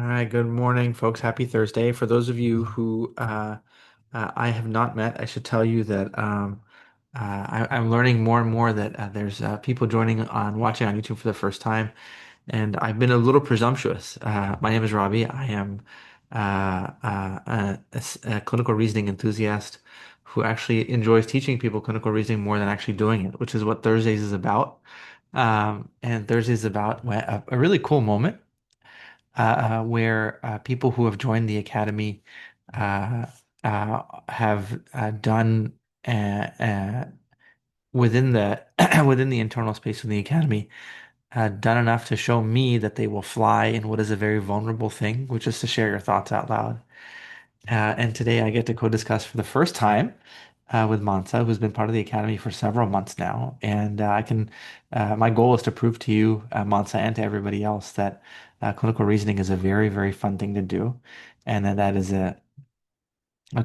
All right, good morning, folks. Happy Thursday. For those of you who I have not met, I should tell you that I'm learning more and more that there's people joining watching on YouTube for the first time, and I've been a little presumptuous. My name is Rabih. I am a clinical reasoning enthusiast who actually enjoys teaching people clinical reasoning more than actually doing it, which is what Thursdays is about. And Thursdays is about a really cool moment where people who have joined the academy uh, have done uh, uh, within the within the internal space of the academy done enough to show me that they will fly in what is a very vulnerable thing, which is to share your thoughts out loud. And today I get to co-discuss for the first time with Mansa, who's been part of the academy for several months now. And my goal is to prove to you, Mansa, and to everybody else that clinical reasoning is a very, very fun thing to do. And that is a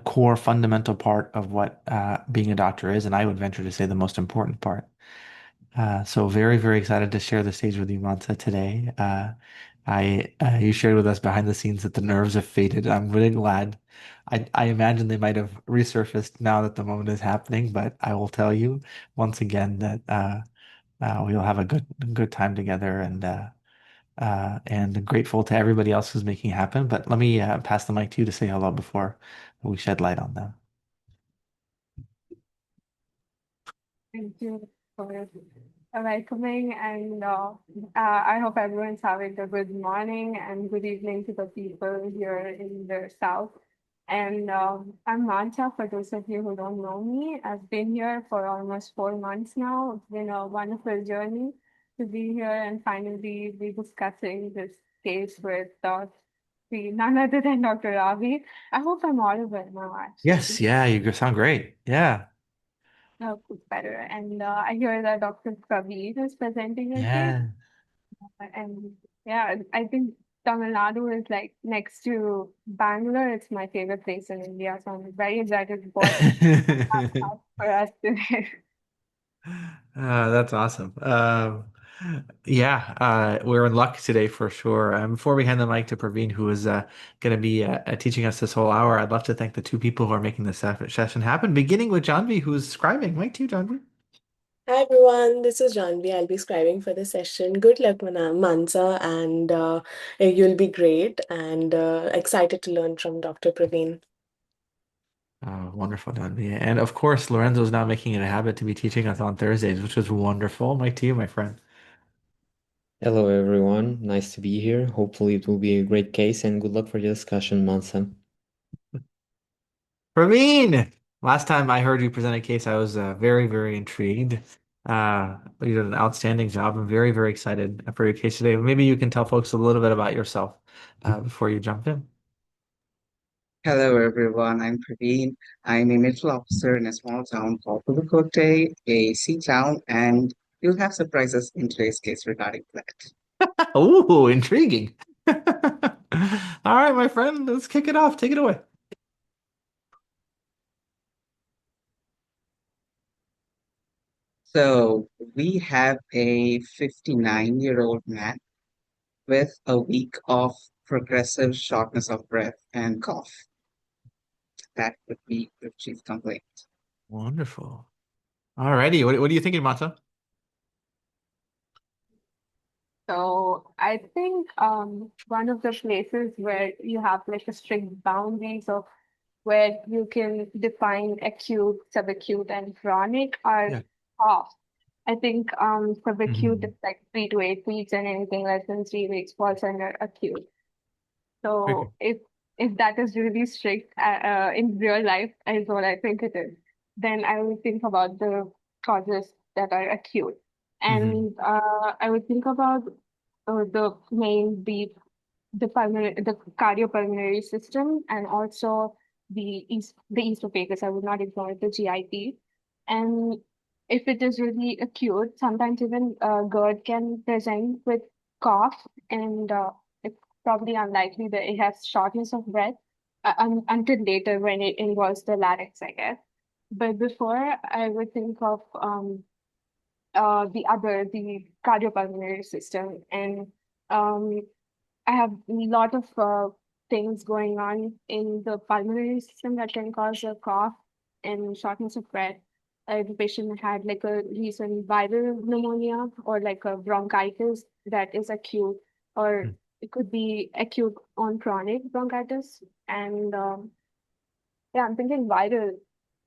core fundamental part of what being a doctor is. And I would venture to say the most important part. So very, very excited to share the stage with you, Mansa, today. You shared with us behind the scenes that the nerves have faded. I'm really glad. I imagine they might have resurfaced now that the moment is happening, but I will tell you once again that we'll have a good time together and grateful to everybody else who's making it happen. But let me pass the mic to you to say hello before we shed light on them. Thank you for welcoming, and I hope everyone's having a good morning and good evening to the people here in the South. And I'm Mancha, for those of you who don't know me. I've been here for almost 4 months now. It's been a wonderful journey to be here and finally be discussing this case with none other than Dr. Ravi. I hope I'm audible now, Yes, actually. yeah, you sound great. Yeah, It's better. And I hear that Dr. Praveen is presenting your case. yeah. And yeah, I think Tamil Nadu is like next to Bangalore. It's my favorite place in India. So I'm very excited for for us today. That's awesome. Yeah, we're in luck today for sure. Before we hand the mic to Praveen, who is going to be teaching us this whole hour, I'd love to thank the two people who are making this session happen, beginning with Janvi, who's scribing. Mic to you, Janvi. Hi everyone, this is Janvi. I'll be scribing for the session. Good luck, Mansa, and you'll be great and excited to learn from Dr. Praveen. Oh, wonderful, Janvi. And of course, Lorenzo's now making it a habit to be teaching us on Thursdays, which is wonderful. Mic to you, my friend. Hello, everyone. Nice to be here. Hopefully, it will be a great case, and good luck for the discussion, Mansa. Praveen, last time I heard you present a case, I was very, very intrigued. You did an outstanding job. I'm very, very excited for your case today. Maybe you can tell folks a little bit about yourself before you jump in. Hello, everyone. I'm Praveen. I'm a medical officer in a small town called Pudukkottai, a sea town, and you'll have surprises in today's case regarding that. Ooh, intriguing. All right, my friend, let's kick it off. Take it away. So, we have a 59-year-old man with a week of progressive shortness of breath and cough. That would be the chief complaint. Wonderful. All righty. What are you thinking, Mata? So I think one of the places where you have like a strict boundaries of where you can define acute, subacute, and chronic are Yeah. off. I think subacute is Hmm. like 3 to 8 weeks, and anything less than 3 weeks falls under acute. Very good. So if that is really strict in real life, is what I think it is, then I would think about the causes that are acute, Hmm. and I would think about the main the cardiopulmonary system, and also the esophagus. I would not ignore the GIT. And if it is really acute, sometimes even GERD can present with cough, and it's probably unlikely that it has shortness of breath until later when it involves the larynx, I guess. But before, I would think of the cardiopulmonary system, and um, I have a lot of things going on in the pulmonary system that can cause a cough and shortness of breath. If the patient had like a recent viral pneumonia or like a bronchitis that is acute, or Mm, it could be acute on chronic bronchitis. And yeah, I'm thinking viral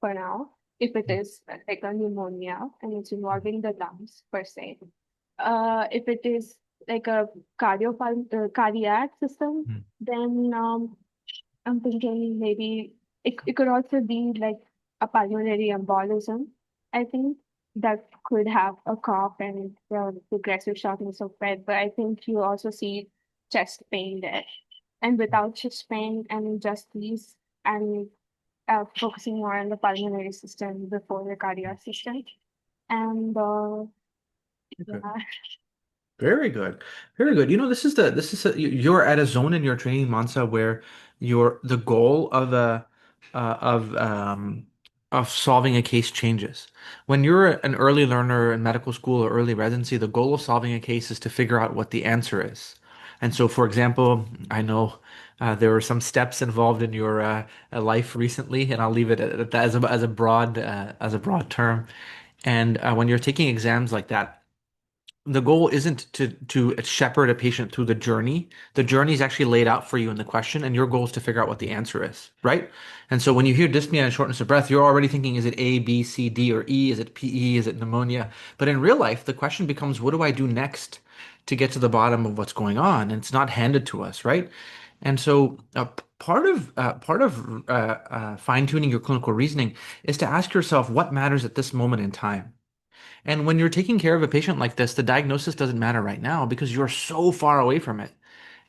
for now, if it mm, is like a pneumonia and it's mm, involving the lungs per se. If it is like a cardiac system, mm, then I'm thinking maybe it could also be like a pulmonary embolism. I think that could have a cough and progressive shortness of breath, but I think you also see chest pain there. And without chest pain and just these, and focusing more on the pulmonary system before the cardiac system. And mm. yeah, Very good. Very good. You're at a zone in your training, Mansa, where the goal of a of solving a case changes. When you're an early learner in medical school or early residency, the goal of solving a case is to figure out what the answer is. And so, for example, I know there were some steps involved in your life recently, and I'll leave it at that as a broad term. And when you're taking exams like that, the goal isn't to shepherd a patient through the journey. The journey is actually laid out for you in the question, and your goal is to figure out what the answer is, right? And so when you hear dyspnea and shortness of breath, you're already thinking, is it A, B, C, D, or E? Is it PE? Is it pneumonia? But in real life, the question becomes, what do I do next to get to the bottom of what's going on? And it's not handed to us, right? And so fine-tuning your clinical reasoning is to ask yourself what matters at this moment in time. And when you're taking care of a patient like this, the diagnosis doesn't matter right now because you're so far away from it.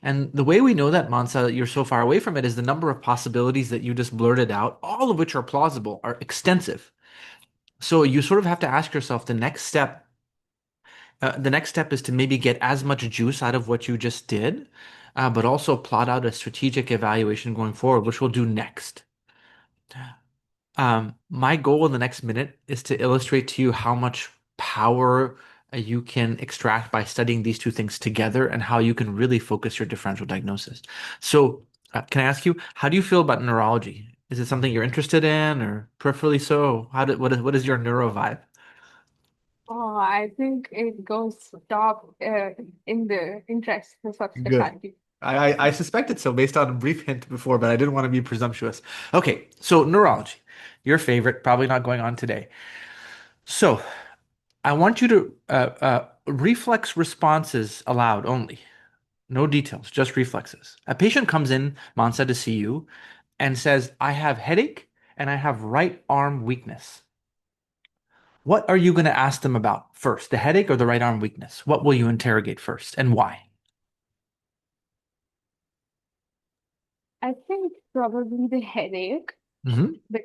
And the way we know that, Mansa, that you're so far away from it is the number of possibilities that you just blurted out, all of which are plausible, are extensive. So you sort of have to ask yourself the next step is to maybe get as much juice out of what you just did, but also plot out a strategic evaluation going forward, which we'll do next. My goal in the next minute is to illustrate to you how much power you can extract by studying these two things together and how you can really focus your differential diagnosis. So, can I ask you, how do you feel about neurology? Is it something you're interested in or peripherally so? What is your neuro vibe? oh, I think it goes top in the interest of Good. subspecialty. I suspected so based on a brief hint before, but I didn't want to be presumptuous. Okay, so neurology, your favorite, probably not going on today. So, I want you to reflex responses aloud only. No details, just reflexes. A patient comes in, Mansa, to see you and says, I have headache and I have right arm weakness. What are you going to ask them about first, the headache or the right arm weakness? What will you interrogate first and why? I think probably the headache, Hmm. but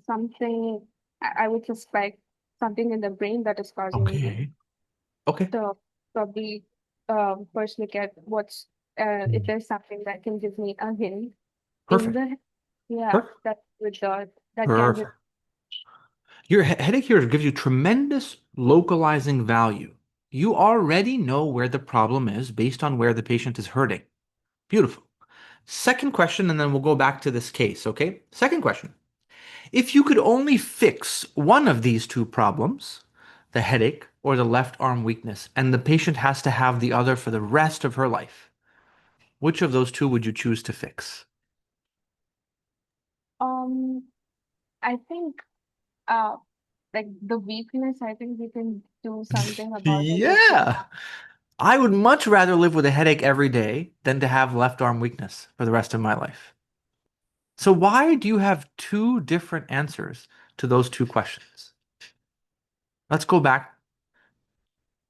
something I would suspect something in the brain that is causing the headache. Okay. Okay. So probably first look at what's if Mm. there's something that can give me a hint in Perfect. the yeah Perfect. that would that can Perfect. Your headache here gives you tremendous localizing value. You already know where the problem is based on where the patient is hurting. Beautiful. Second question, and then we'll go back to this case, okay? Second question. If you could only fix one of these two problems, the headache or the left arm weakness, and the patient has to have the other for the rest of her life, which of those two would you choose to fix? um I think uh like the weakness, I think we can do something about it with the Yeah. I would much rather live with a headache every day than to have left arm weakness for the rest of my life. So, why do you have two different answers to those two questions? Let's go back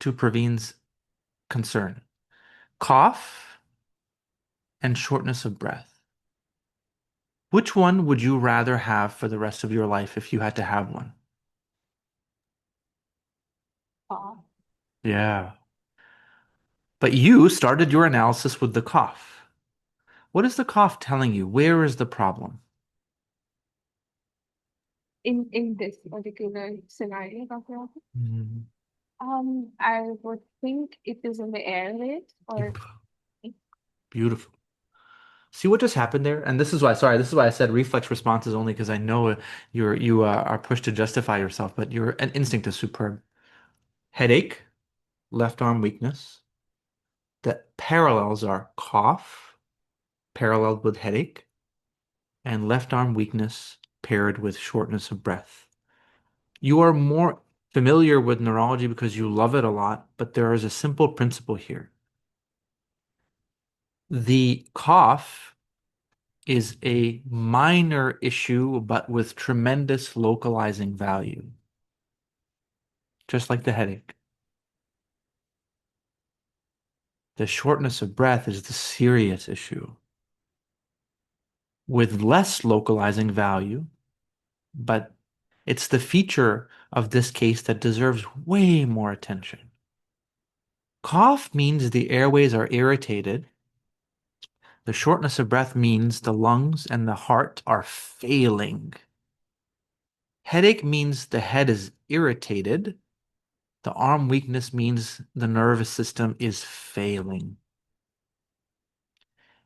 to Praveen's concern. Cough and shortness of breath. Which one would you rather have for the rest of your life if you had to have one? uh, Yeah. But you started your analysis with the cough. What is the cough telling you? Where is the problem? in this particular scenario, Dr. Ravi. Mm. I would think it is in the airways or Beautiful. See what just happened there? And this is why I said reflex responses only because I know you are pushed to justify yourself, but your an instinct is superb. Headache, left arm weakness. The parallels are cough, paralleled with headache, and left arm weakness paired with shortness of breath. You are more familiar with neurology because you love it a lot, but there is a simple principle here. The cough is a minor issue, but with tremendous localizing value, just like the headache. The shortness of breath is the serious issue with less localizing value, but it's the feature of this case that deserves way more attention. Cough means the airways are irritated. The shortness of breath means the lungs and the heart are failing. Headache means the head is irritated. The arm weakness means the nervous system is failing.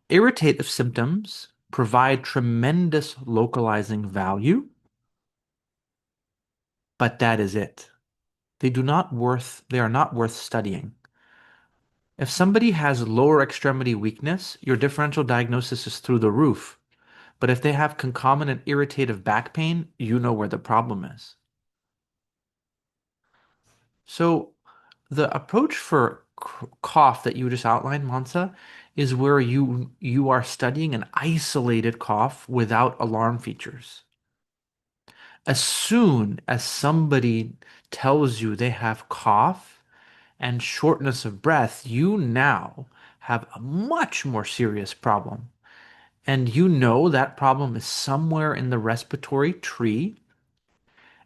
Irritative symptoms provide tremendous localizing value, but that is it. They are not worth studying. If somebody has lower extremity weakness, your differential diagnosis is through the roof. But if they have concomitant irritative back pain, you know where the problem is. So the approach for cough that you just outlined, Mansa, is where you are studying an isolated cough without alarm features. As soon as somebody tells you they have cough and shortness of breath, you now have a much more serious problem. And you know that problem is somewhere in the respiratory tree.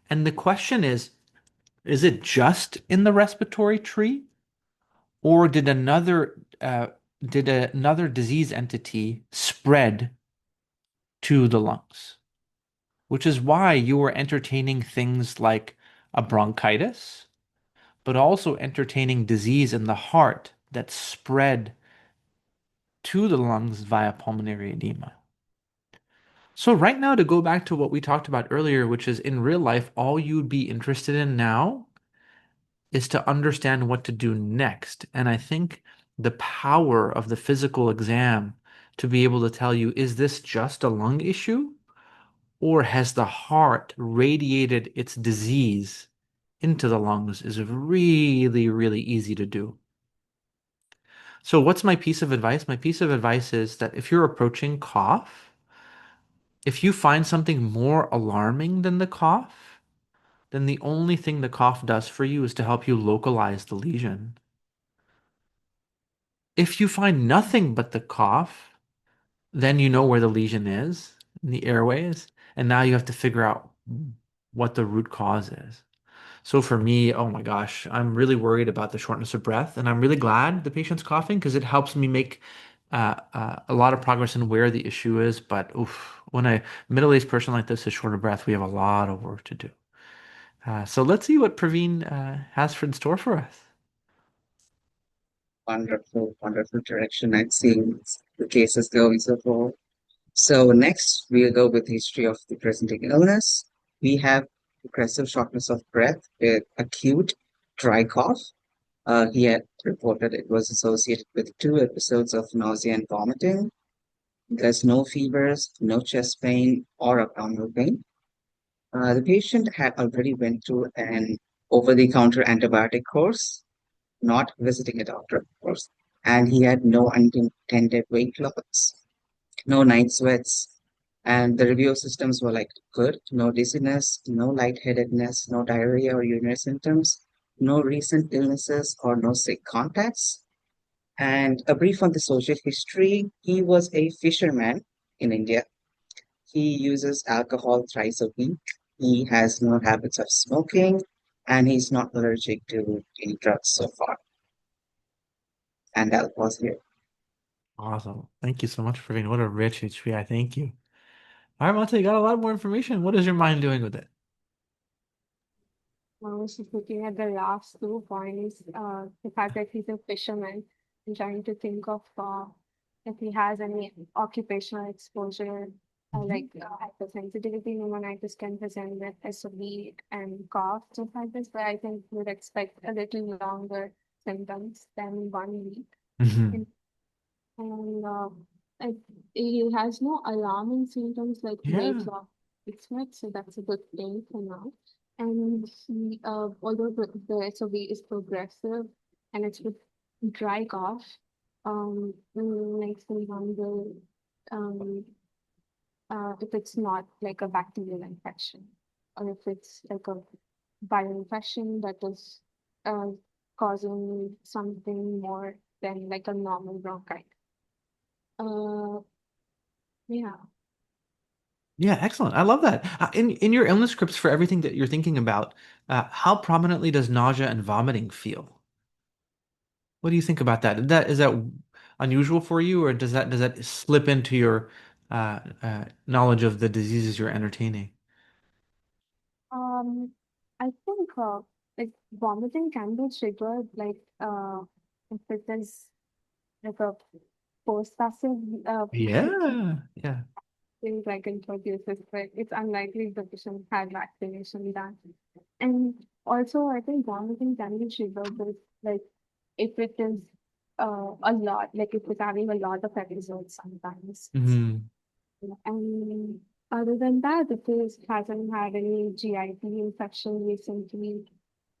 And the question is it just in the respiratory tree? Or did another disease entity spread to the lungs? Which is why you were entertaining things like a bronchitis, but also entertaining disease in the heart that spread to the lungs via pulmonary edema. So right now, to go back to what we talked about earlier, which is in real life, all you'd be interested in now is to understand what to do next. And I think the power of the physical exam to be able to tell you, is this just a lung issue? Or has the heart radiated its disease into the lungs is really, really easy to do. So what's my piece of advice? My piece of advice is that if you're approaching cough, if you find something more alarming than the cough, then the only thing the cough does for you is to help you localize the lesion. If you find nothing but the cough, then you know where the lesion is in the airways, and now you have to figure out what the root cause is. So for me, oh my gosh, I'm really worried about the shortness of breath, and I'm really glad the patient's coughing because it helps me make a lot of progress in where the issue is. But oof, when a middle-aged person like this is short of breath, we have a lot of work to do. So let's see what Praveen has for in store for us. Wonderful, wonderful direction. I've seen the cases going so far. So next, we'll go with history of the presenting illness. We have aggressive shortness of breath with acute dry cough. He had reported it was associated with 2 episodes of nausea and vomiting. There's no fevers, no chest pain or abdominal pain. The patient had already went through an over-the-counter antibiotic course, not visiting a doctor, of course, and he had no unintended weight loss, no night sweats, and the review systems were like good, no dizziness, no lightheadedness, no diarrhea or urinary symptoms, no recent illnesses or no sick contacts. And a brief on the social history. He was a fisherman in India. He uses alcohol thrice a week. He has no habits of smoking, and he's not allergic to any drugs so far. And I'll pause here. Awesome. Thank you so much, Praveen. What a rich HPI. Thank you. All right, Monte, you got a lot more information. What is your mind doing with it? I was just looking at the last 2 points, the fact that he's a fisherman and trying to think of if he has any occupational exposure, Mhm. like hypersensitivity pneumonitis can present with SOB and cough, just like this, but I think we'd expect a little longer symptoms than 1 week. Mhm. And, and it, he has no alarming symptoms like weight Yeah. loss, sweat, so that's a good thing for now. And he, although the SOB is progressive and it's with dry cough, makes me wonder um, if it's not like a bacterial infection or if it's like a viral infection that is uh, causing something more than like a normal bronchitis. Uh, yeah. Yeah, excellent. I love that. In your illness scripts for everything that you're thinking about, how prominently does nausea and vomiting feel? What do you think about that? Is that unusual for you, or does that slip into your knowledge of the diseases you're entertaining? Um, I think like vomiting can be triggered like if it is like a post-passive Yeah, yeah, things like introduces, but it's unlikely the patient had vaccination done. And also, I think vomiting can be triggered with like if it is a lot, like if it's having a lot of episodes sometimes. hmm And other than that, if it hasn't had any GIT infection recently,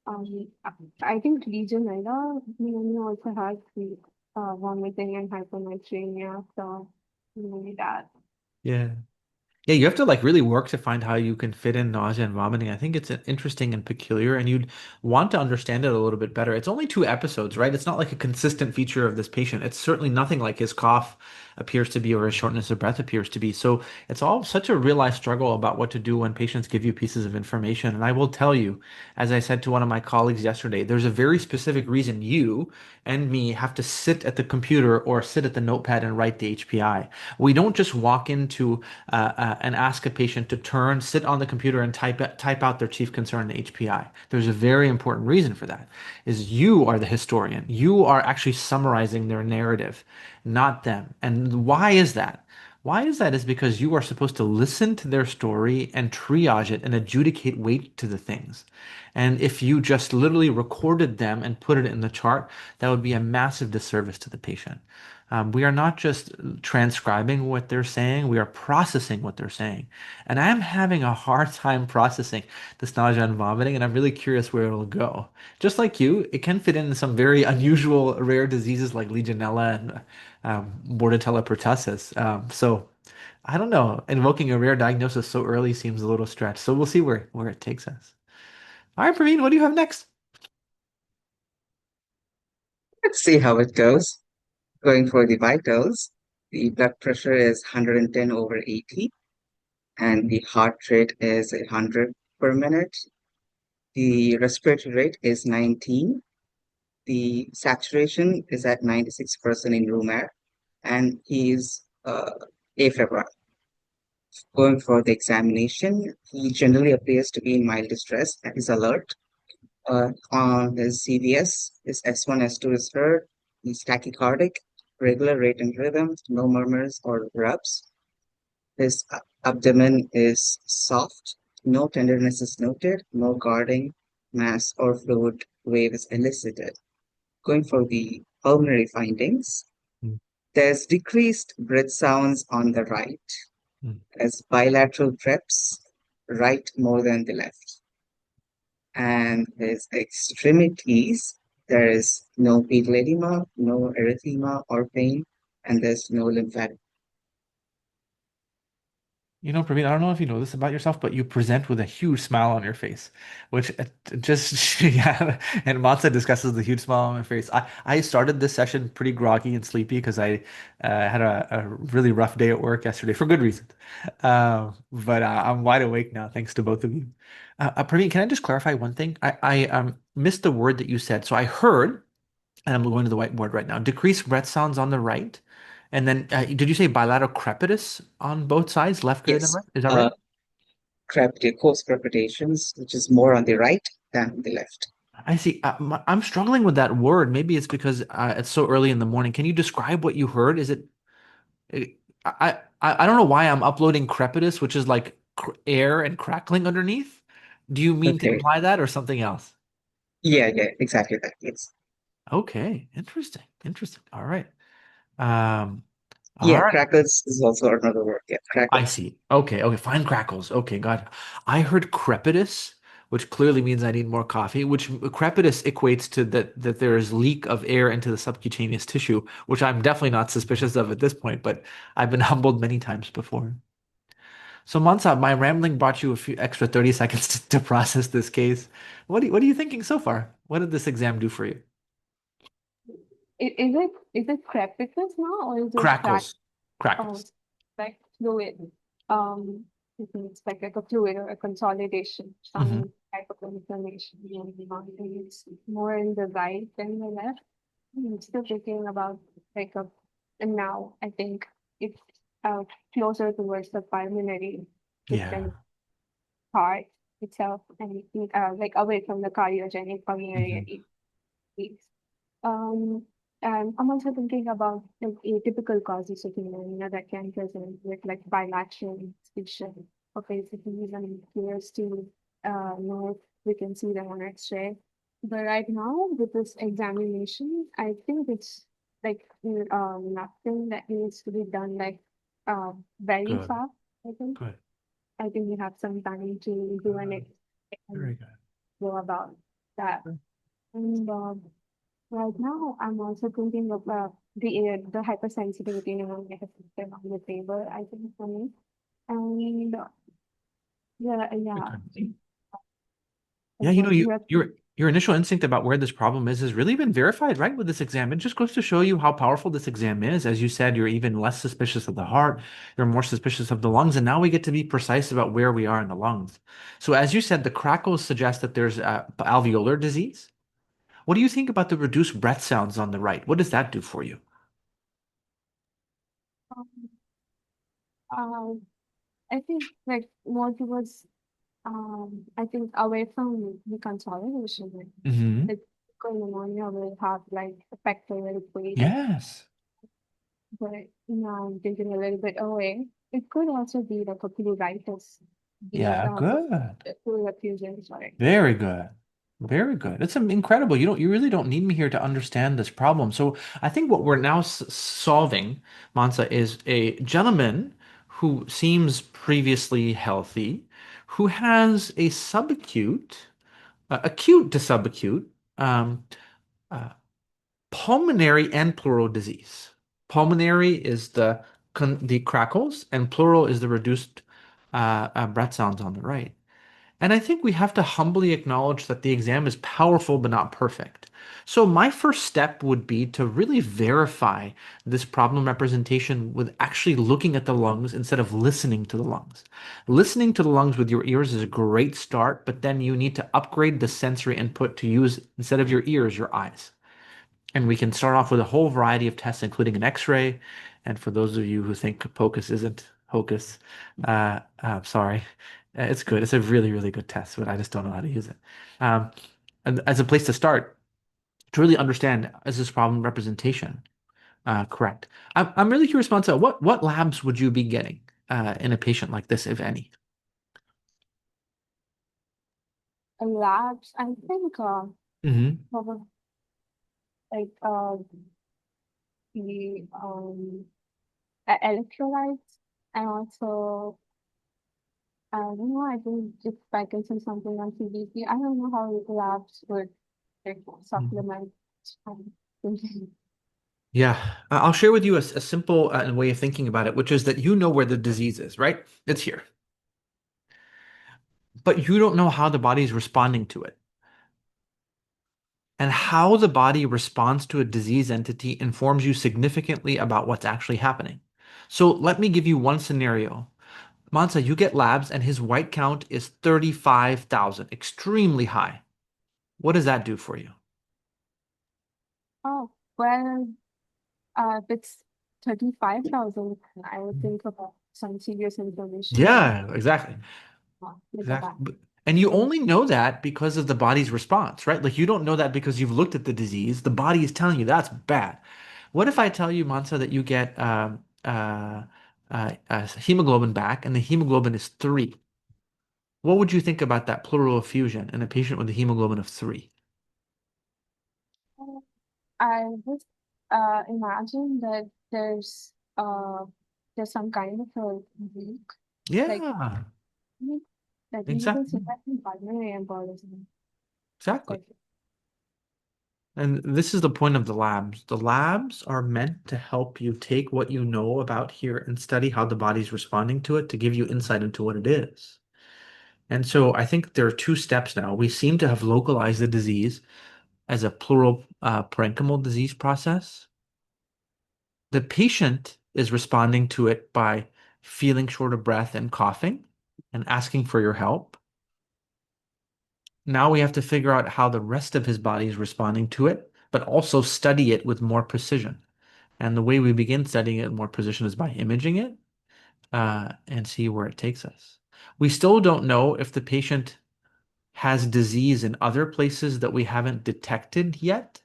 I think Legionella pneumonia also has the vomiting and hyponatremia, so maybe that. yeah. Yeah, you have to like really work to find how you can fit in nausea and vomiting. I think it's interesting and peculiar, and you'd want to understand it a little bit better. It's only 2 episodes, right? It's not like a consistent feature of this patient. It's certainly nothing like his cough appears to be or his shortness of breath appears to be. So it's all such a real life struggle about what to do when patients give you pieces of information. And I will tell you, as I said to one of my colleagues yesterday, there's a very specific reason you and me have to sit at the computer or sit at the notepad and write the HPI. We don't just walk into and ask a patient to sit on the computer and type out their chief concern, the HPI. There's a very important reason for that, is you are the historian. You are actually summarizing their narrative, not them. And why is that? Why is that? Is because you are supposed to listen to their story and triage it and adjudicate weight to the things. And if you just literally recorded them and put it in the chart, that would be a massive disservice to the patient. We are not just transcribing what they're saying, we are processing what they're saying. And I'm having a hard time processing this nausea and vomiting, and I'm really curious where it'll go. Just like you, it can fit in some very unusual rare diseases like Legionella and Bordetella pertussis. So I don't know. Invoking a rare diagnosis so early seems a little stretched. So we'll see where it takes us. All right, Praveen, what do you have next? Let's see how it goes. Going for the vitals, the blood pressure is 110 over 80, and the heart rate is 100 per minute. The respiratory rate is 19. The saturation is at 96% in room air, and he's afebrile. Going for the examination, he generally appears to be in mild distress and is alert. On his CVS, his S1, S2 is heard. He's tachycardic, regular rate and rhythm, no murmurs or rubs. His abdomen is soft, no tenderness is noted, no guarding, mass or fluid wave is elicited. Going for the pulmonary findings, Mm, there's decreased breath sounds on the right, mm. as bilateral breaths, right more than the left. And his extremities, there is no pedal edema, no erythema or pain, and there's no lymphatic. You know, Praveen, I don't know if you know this about yourself, but you present with a huge smile on your face, which just, yeah. And Mansa discusses the huge smile on my face. I started this session pretty groggy and sleepy because I had a really rough day at work yesterday for good reason. But I'm wide awake now, thanks to both of you. Praveen, can I just clarify one thing? I missed the word that you said. So I heard, and I'm going to the whiteboard right now. Decreased breath sounds on the right. And then did you say bilateral crepitus on both sides, left greater than Yes, right? Is that right? post crepitations, which is more on the right than the left. I see. I'm struggling with that word. Maybe it's because it's so early in the morning. Can you describe what you heard? Is it? I don't know why I'm uploading crepitus, which is like air and crackling underneath. Do you mean to Okay. imply that or something else? Yeah, yeah, exactly that. Yes. Okay, interesting, interesting. All right. Um, all Yeah, right. crackers is also another word. Yeah, I crackers. see. Okay, okay, fine crackles. Okay, got it. I heard crepitus, which clearly means I need more coffee, which crepitus equates to that there is leak of air into the subcutaneous tissue, which I'm definitely not suspicious of at this point, but I've been humbled many times before. So Mansa, my rambling brought you a few extra 30 seconds to process this case. What are you thinking so far? What did this exam do for you? Is it crepitus now or is it crack? Crackles. Oh, Crackles. it's like fluid. Um, it's like a fluid or a consolidation, Hmm. some type of inflammation. And it's more in the right than the left. I'm still thinking about like a, and now I think it's uh, closer towards the pulmonary Yeah. system part itself and like away from the cardiogenic Hmm. pulmonary disease. Um, and I'm also thinking about like atypical causes of pneumonia that can present with like bilateral suspicion of ACTs and clears to know if we can see them on X-ray. But right now, with this examination, I think it's like nothing that needs to be done like very Good. fast. I think. Good. I think we have some time to do an Good. X and Very good. go about that. And right now, I'm also thinking of the hypersensitivity pneumonia system on the table, I think for me. And yeah, Very yeah. good. Yeah, And you know, what you have your initial instinct about where this problem is has really been verified, right, with this exam. It just goes to show you how powerful this exam is. As you said, you're even less suspicious of the heart, you're more suspicious of the lungs, and now we get to be precise about where we are in the lungs. So, as you said, the crackles suggest that there's alveolar disease. What do you think about the reduced breath sounds on the right? What does that do for you? um, uh, I think like more towards I think away from the consolidation, Hmm. like pneumonia will have like a pectoral weight, Yes. but now I'm thinking a little bit away. It could also be like a pleuritis, the Yeah, good. pleural effusion, sorry. Very good. Very good. It's incredible. You really don't need me here to understand this problem. So I think what we're now solving, Mansa, is a gentleman who seems previously healthy, who has a subacute, acute to subacute, um, uh, pulmonary and pleural disease. Pulmonary is the crackles, and pleural is the reduced breath sounds on the right. And I think we have to humbly acknowledge that the exam is powerful but not perfect. So my first step would be to really verify this problem representation with actually looking at the lungs instead of listening to the lungs. Listening to the lungs with your ears is a great start, but then you need to upgrade the sensory input to use, instead of your ears, your eyes. And we can start off with a whole variety of tests, including an X-ray. And for those of you who think POCUS isn't hocus, sorry, it's good. It's a really, really good test, but I just don't know how to use it. Um, and as a place to start, to really understand, is this problem representation correct? I'm really curious, Mansa, what labs would you be getting in a patient like this, if any? Labs, I think Hmm. probably like the electrolytes and also I don't know, I think if I can say something on CBC, I don't know how labs would like supplement thinking. Yeah, I'll share with you a simple way of thinking about it, which is that you know where the disease is, right? It's here, but you don't know how the body is responding to it. And how the body responds to a disease entity informs you significantly about what's actually happening. So let me give you one scenario. Mansa, you get labs and his white count is 35,000, extremely high. What does that do for you? Oh, well, if it's 35,000, I would think about some serious information and Yeah, exactly. look at Exactly. that. And you And only know that because of the body's response, right? Like you don't know that because you've looked at the disease. The body is telling you that's bad. What if I tell you, Mansa, that you get hemoglobin back, and the hemoglobin is 3. What would you think about that pleural effusion in a patient with a hemoglobin of 3? I would imagine that there's some kind of a leak, like Yeah, that you can see exactly. that in pulmonary embolism. Exactly. Like, And this is the point of the labs. The labs are meant to help you take what you know about here and study how the body's responding to it to give you insight into what it is. And so I think there are 2 steps now. We seem to have localized the disease as a pleural parenchymal disease process. The patient is responding to it by feeling short of breath and coughing and asking for your help. Now we have to figure out how the rest of his body is responding to it, but also study it with more precision. And the way we begin studying it with more precision is by imaging it and see where it takes us. We still don't know if the patient has disease in other places that we haven't detected yet.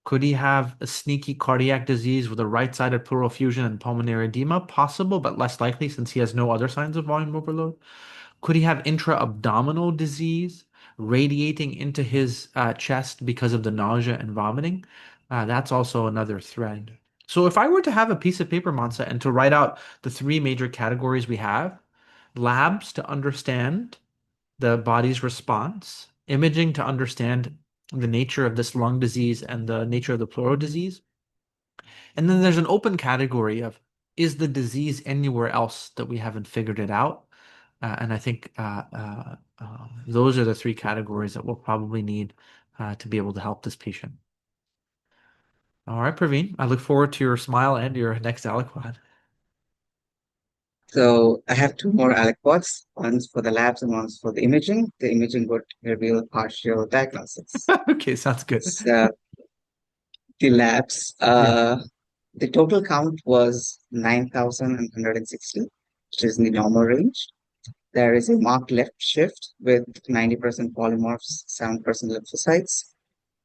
Could he have a sneaky cardiac disease with a right-sided pleural effusion and pulmonary edema? Possible, but less likely since he has no other signs of volume overload. Could he have intra-abdominal disease radiating into his chest because of the nausea and vomiting? That's also another thread. So if I were to have a piece of paper, Mansa, and to write out the 3 major categories we have, labs to understand the body's response, imaging to understand the nature of this lung disease and the nature of the pleural disease. And then there's an open category of, is the disease anywhere else that we haven't figured it out? And I think those are the 3 categories that we'll probably need to be able to help this patient. All right, Praveen, I look forward to your smile and your next aliquot. So I have 2 more aliquots, one's for the labs and one's for the imaging. The imaging would reveal partial diagnosis. Okay, sounds good. So the labs, Yeah. the total count was 9,160, which is in the normal range. There is a marked left shift with 90% polymorphs, 7% lymphocytes.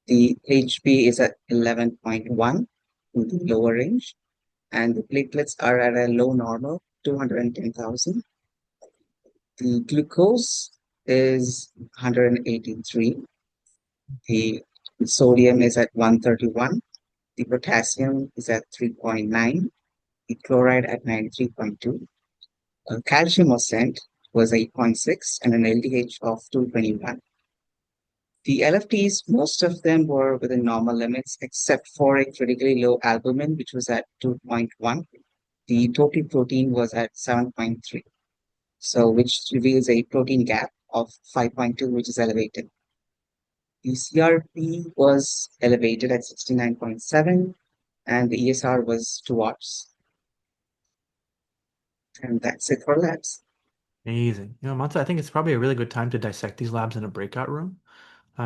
The HB is at 11.1 in the lower range, and the platelets are at a low normal, 210,000. The glucose is 183. The sodium is at 131. The potassium is at 3.9. The chloride at 93.2. Calcium was sent was 8.6 and an LDH of 221. The LFTs, most of them were within normal limits, except for a critically low albumin, which was at 2.1. The total protein was at 7.3, so which reveals a protein gap of 5.2, which is elevated. The CRP was elevated at 69.7, and the ESR was 2 watts. And that's it for labs. Amazing. Mansa, I think it's probably a really good time to dissect these labs in a breakout room,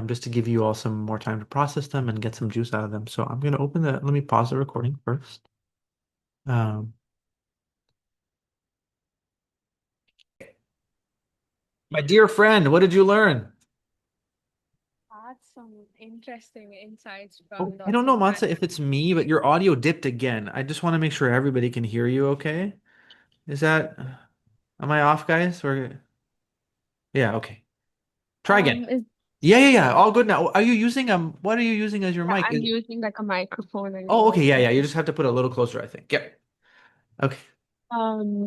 just to give you all some more time to process them and get some juice out of them. So I'm going to let me pause the recording first. Um, my dear friend, what did you learn? had some interesting insights Oh, from I don't Dr. know, Mansa, if it's me, but your audio dipped again. I just want to make sure everybody can hear you okay. Is that, am I off, guys? Or, yeah, okay. Try again. Is Yeah. All good now. Are you using, what are you using as your Yeah, mic? I'm using like a microphone and Oh, all okay. Yeah. that. You just have to put a little closer, I think. Yep. Okay.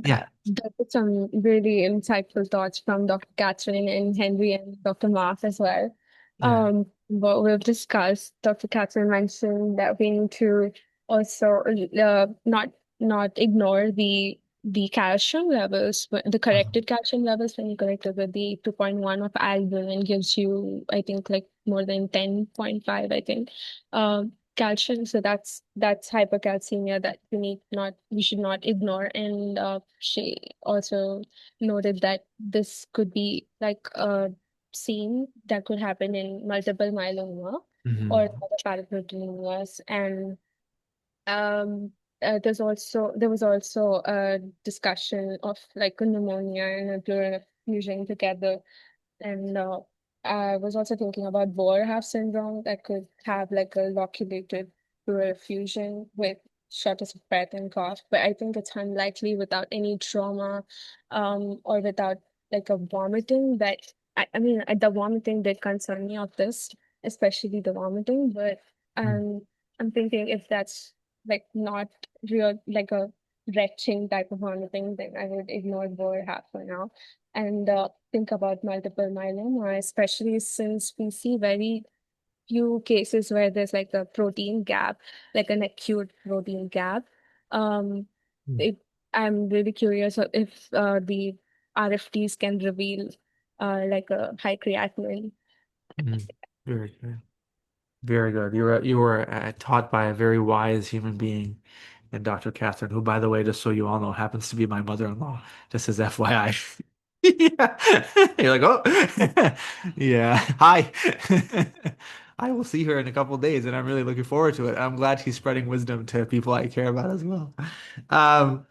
Yeah. There were some really insightful thoughts from Dr. Catherine and Henry and Dr. Mark as well. Yeah. What we've discussed, Dr. Catherine mentioned that we need to also not ignore the calcium levels, the Uh-huh. corrected calcium levels when you correct it with the 2.1 of albumin gives you, I think, like more than 10.5, I think. Calcium, so that's hypercalcemia that we should not ignore. And she also noted that this could be like a scene that could happen in multiple myeloma or Hmm. other paraproteinemias. And um there was also a discussion of like pneumonia and a pleural effusion together. And I was also thinking about Boerhaave syndrome that could have like a loculated pleural effusion with shortness of breath and cough, but I think it's unlikely without any trauma, or without like a vomiting that I mean the vomiting did concern me of this, especially the vomiting, but Mm, um I'm thinking if that's like not real like a retching type of vomiting, then I would ignore both half for now and think about multiple myeloma, especially since we see very few cases where there's like a protein gap, like an acute protein gap. Um, mm, it, I'm really curious if the RFTs can reveal like a high creatinine. mm. Very good. Very good. You were taught by a very wise human being, and Dr. Catherine, who, by the way, just so you all know, happens to be my mother-in-law, just as FYI. Yeah. You're like, oh, yeah. Hi. I will see her in a couple days, and I'm really looking forward to it. I'm glad she's spreading wisdom to people I care about as well. Um,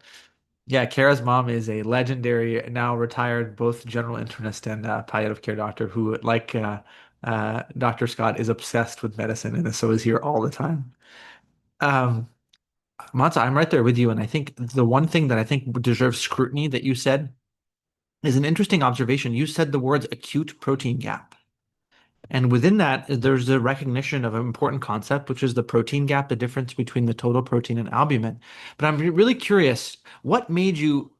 yeah, Kara's mom is a legendary, now retired, both general internist and palliative care doctor who, like Dr. Scott, is obsessed with medicine and so is here all the time. Um, Matza, I'm right there with you, and I think the one thing that I think deserves scrutiny that you said is an interesting observation. You said the words acute protein gap. And within that, there's a recognition of an important concept, which is the protein gap, the difference between the total protein and albumin. But I'm really curious, what made you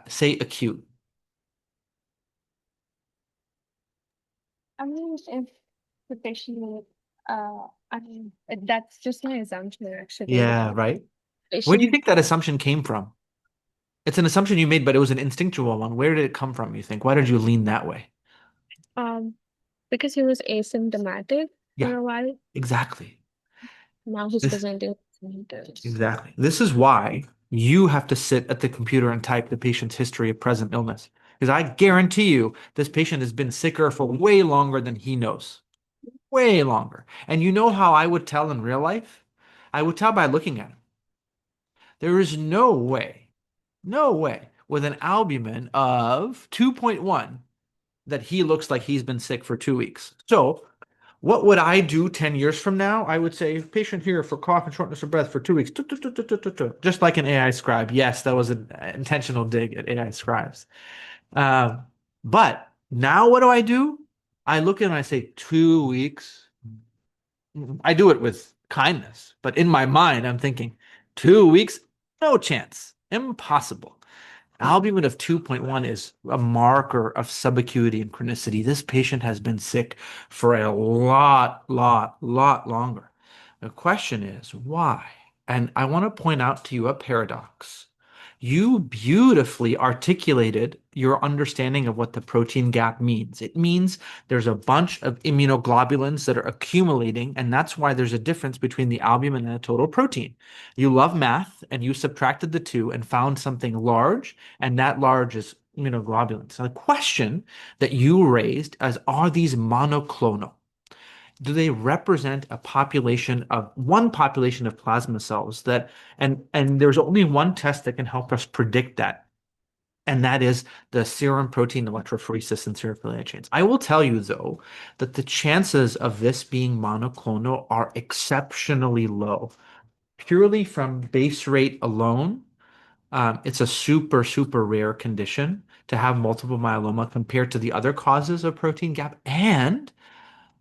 say acute? I mean, if the patient, I mean, that's just my assumption actually. Yeah, right. Where do you Patient, think that assumption came from? It's an assumption you made, but it was an instinctual one. Where did it come from, you think? Why did you lean that way? um, because he was asymptomatic for Yeah, a while, exactly. now he's This presenting symptoms. exactly. This is why you have to sit at the computer and type the patient's history of present illness. Because I guarantee you, this patient has been sicker for way longer than he knows. Way longer. And you know how I would tell in real life? I would tell by looking at him. There is no way, with an albumin of 2.1 that he looks like he's been sick for 2 weeks. So, what would I do 10 years from now? I would say, patient here for cough and shortness of breath for 2 weeks. Just like an AI scribe. Yes, that was an intentional dig at AI scribes. Uh, but now what do? I look at it and I say, 2 weeks. I do it with kindness, but in my mind, I'm thinking, 2 weeks? No chance. Impossible. Albumin of 2.1 is a marker of subacuity and chronicity. This patient has been sick for a lot longer. The question is why? And I want to point out to you a paradox. You beautifully articulated your understanding of what the protein gap means. It means there's a bunch of immunoglobulins that are accumulating, and that's why there's a difference between the albumin and the total protein. You love math, and you subtracted the two and found something large, and that large is immunoglobulins. So the question that you raised is, are these monoclonal? Do they represent a population of plasma cells that and there's only one test that can help us predict that, and that is the serum protein electrophoresis and circulating chains. I will tell you though that the chances of this being monoclonal are exceptionally low. Purely from base rate alone, it's a super rare condition to have multiple myeloma compared to the other causes of protein gap, and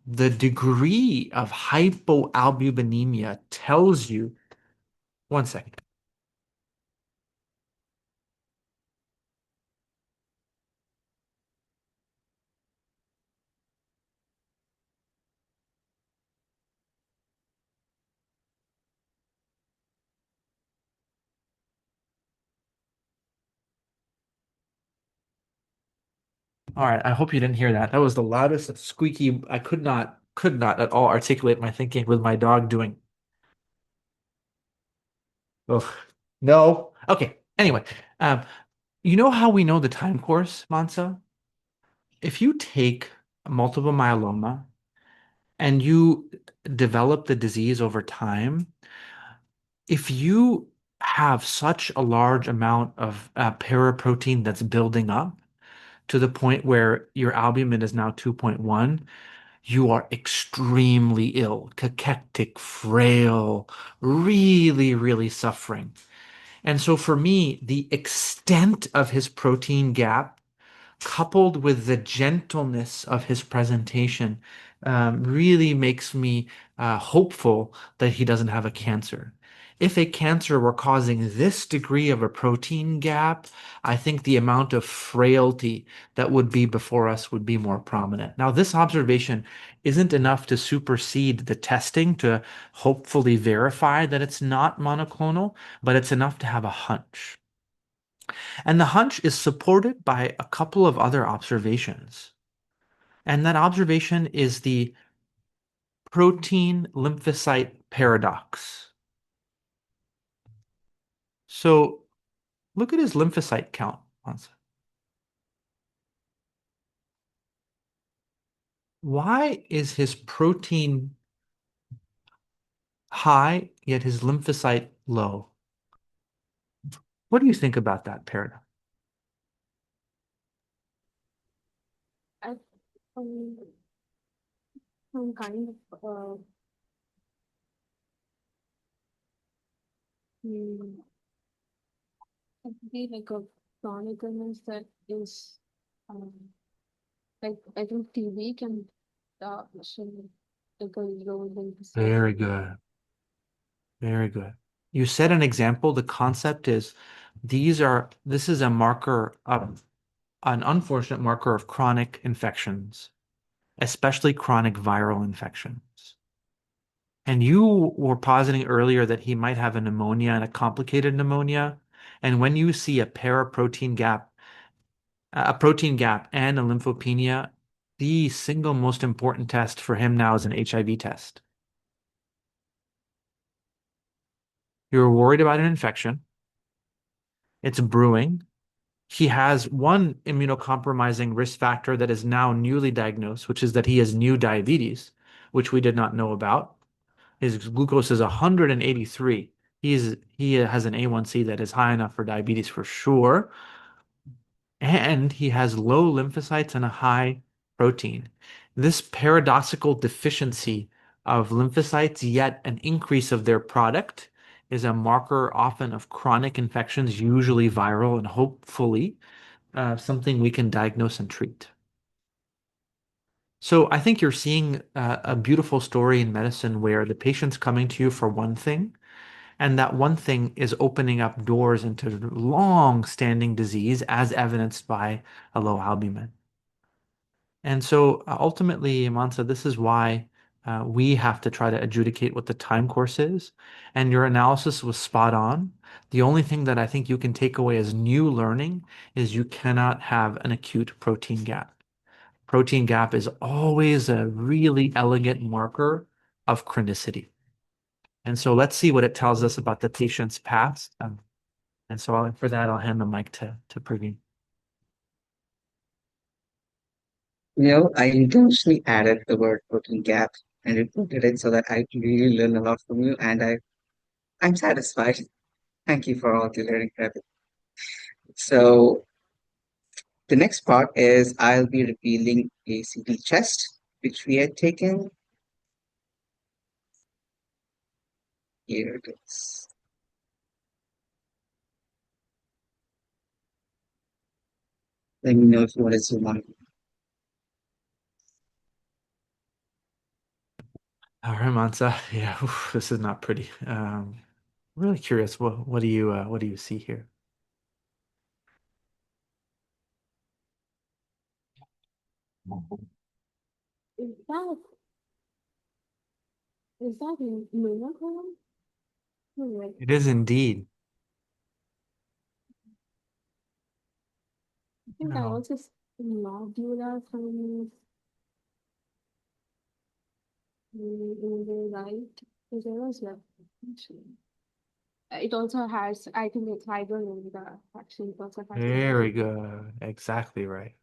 the degree of hypoalbuminemia tells you. One second. All right, I hope you didn't hear that. That was the loudest squeaky. I could not at all articulate my thinking with my dog doing. Oh, no. Okay. Anyway, um, you know how we know the time course, Mansa? If you take multiple myeloma and you develop the disease over time, if you have such a large amount of paraprotein that's building up to the point where your albumin is now 2.1, you are extremely ill, cachectic, frail, really, really suffering. And so for me, the extent of his protein gap, coupled with the gentleness of his presentation, really makes me hopeful that he doesn't have a cancer. If a cancer were causing this degree of a protein gap, I think the amount of frailty that would be before us would be more prominent. Now, this observation isn't enough to supersede the testing to hopefully verify that it's not monoclonal, but it's enough to have a hunch. And the hunch is supported by a couple of other observations. And that observation is the protein lymphocyte paradox. So look at his lymphocyte count. Why is his protein high, yet his lymphocyte low? What do you think about that paradox? I, um, some kind of hmm, it could be like a chronic illness that is um, like I think TB can show like a low lymphocyte. Very good. Very good. You set an example. The concept is this is a marker of an unfortunate marker of chronic infections, especially chronic viral infections. And you were positing earlier that he might have a pneumonia and a complicated pneumonia. And when you see a protein gap and a lymphopenia, the single most important test for him now is an HIV test. You're worried about an infection. It's brewing. He has one immunocompromising risk factor that is now newly diagnosed, which is that he has new diabetes, which we did not know about. His glucose is 183. He has an A1C that is high enough for diabetes for sure. And he has low lymphocytes and a high protein. This paradoxical deficiency of lymphocytes, yet an increase of their product, is a marker often of chronic infections, usually viral, and hopefully something we can diagnose and treat. So I think you're seeing a beautiful story in medicine where the patient's coming to you for one thing, and that one thing is opening up doors into long-standing disease, as evidenced by a low albumin. And so ultimately, Mansa, this is why we have to try to adjudicate what the time course is. And your analysis was spot on. The only thing that I think you can take away as new learning is you cannot have an acute protein gap. Protein gap is always a really elegant marker of chronicity. And so let's see what it tells us about the patient's past. And so for that, I'll hand the mic to Praveen. I intentionally added the word protein gap and reported it so that I really learn a lot from you, and I'm satisfied. Thank you for all the learning, Rabih. So the next part is I'll be revealing a CD chest, which we had taken. Here it is. Let me know if you want to zoom on. All right, Mansa. Yeah, oof, this is not pretty. Really curious. What do you see here? Is that in lunar column? Wait, It is indeed. I You think I know, also nodular from in the right. Is there was left actually. It also has, I think it's hydrogen in the actually it also has very hydrogen. good. Exactly right.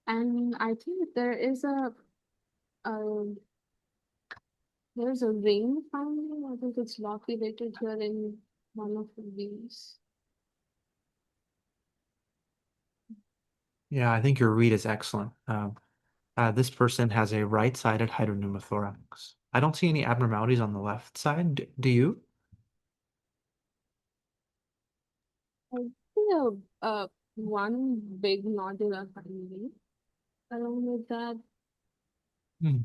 And I think um there's a ring family. I think it's located here in one of these. Yeah, I think your read is excellent. This person has a right-sided hydropneumothorax. I don't see any abnormalities on the left side. Do you? I see one big nodular finding. Along with that, Hmm.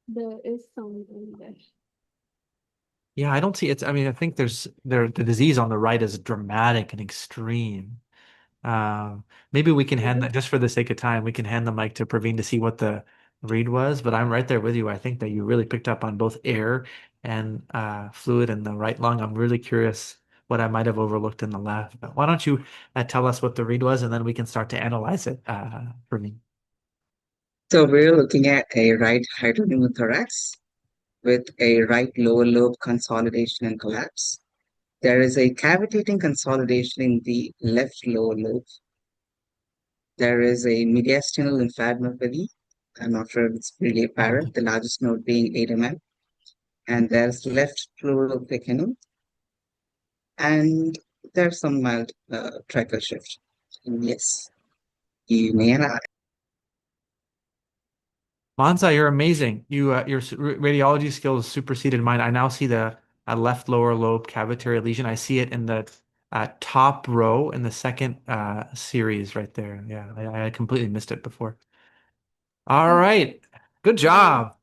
there is something there. Yeah, I don't see it. I mean, I think the disease on the right is dramatic and extreme. Um, Maybe we can hand that just for the sake of time, we can hand the mic to Praveen to see what the read was, but I'm right there with you. I think that you really picked up on both air and fluid in the right lung. I'm really curious what I might have overlooked in the left. But why don't you tell us what the read was, and then we can start to analyze it, Praveen. So we're looking at a right hydropneumothorax with a right lower lobe consolidation and collapse. There is a cavitating consolidation in the left lower lobe. There is a mediastinal lymphadenopathy. I'm not sure if it's really apparent, the largest node being 8 mm. And there's left pleural thickening, and there's some mild tracheal shift. And yes, you may have. Mansa, you're amazing. Your radiology skills superseded mine. I now see the left lower lobe cavitary lesion. I see it in the top row in the second series right there. Yeah, I completely missed it before. All Oh, right, good great. job.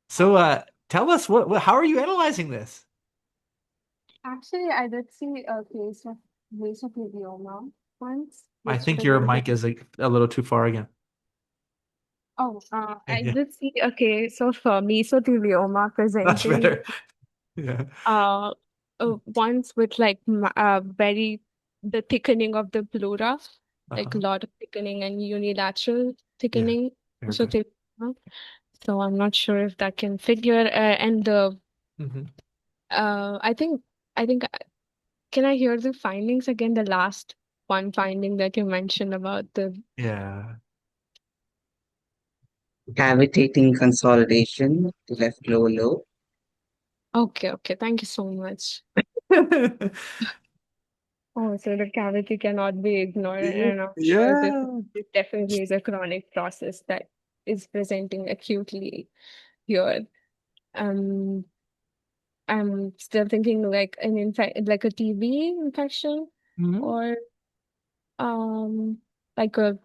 So, tell us how are you analyzing this? Actually, I did see a case of mesothelioma once, I which think your presented. mic is a little too far again. Oh, I Yeah, did see a case of mesothelioma that's presenting better. Yeah. uh, once with like very the thickening of the pleura, like a Uh-huh. lot of thickening and unilateral Yeah, thickening. very good. Mesothelioma. So I'm not sure if that can figure. And the Hmm. I think I think can I hear the findings again? The last one finding that you mentioned about the. Yeah. Cavitating consolidation, left lower lobe. Okay, okay. Thank you so much. Oh, so the cavity cannot be ignored, and I'm sure Yeah. this definitely is a chronic process that is presenting acutely here. Um, I'm still thinking like an like a TB infection, Mhm. or um, like a